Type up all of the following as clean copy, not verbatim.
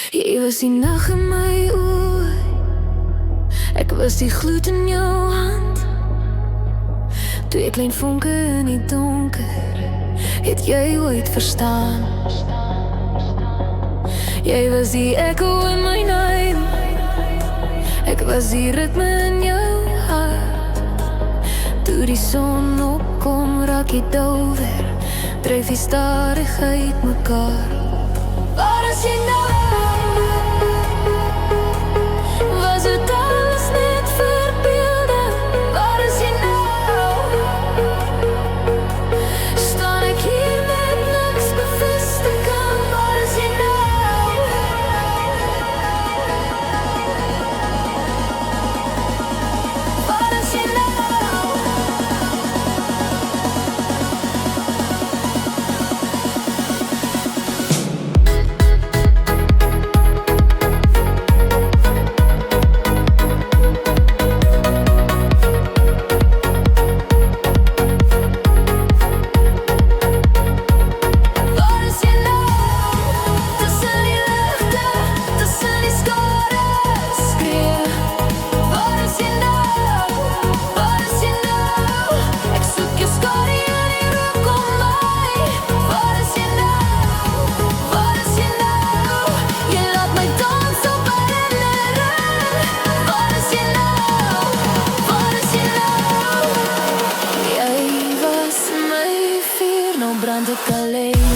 Jy was die nag in my oë, ek was die gloed in jou hand. Twee klein vonke in die donker, het jy ooit verstaan? Jy was die echo in my naam, ek was die ritme in jou hart. Toe die son opkom, raak jy dower, dryf die stadig uit mekaar. Waar is jy nou? Was het alles net verbeelding? Waar is jy nou? Staan ek hier met niks bewus te kan? Waar is jy nou? Waar is jy nou? Brand ek alleen.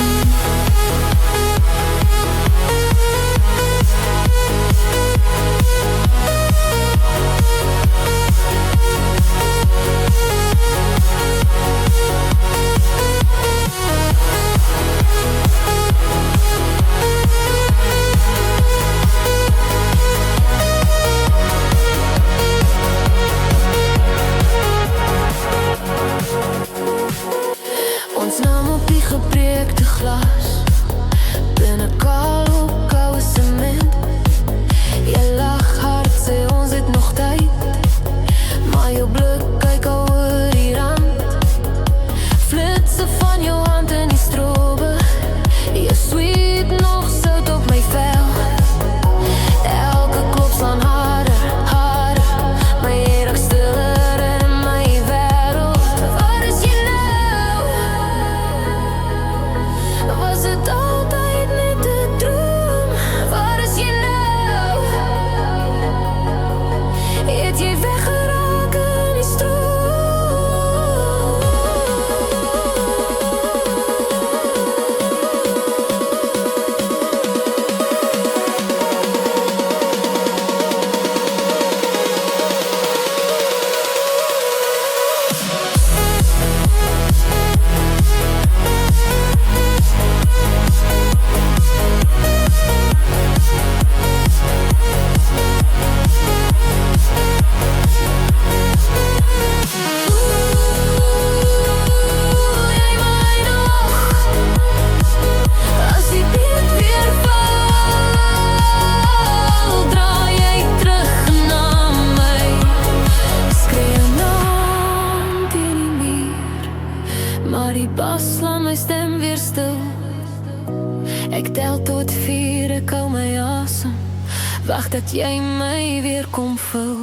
Ons naam op die gebreekte glas, binne kaal op koue sement. Jy lag hard, sê ons het nog tyd, maar jou blik kyk al oor die rand. Flitse van jou hand in die strobe, jou sweet nog sout op my vel. Elke klop slaan harder, harder, my hier raak stiller in my wêreld. Waar is jy nou? Was het altyd net 'n droom? Waar is jy nou? Het jy weggeraak in die stroom? Maar die bas laat my stem weer stil. Ek tel tot 4, ek hou my asem, wag dat jy my weer kom vul.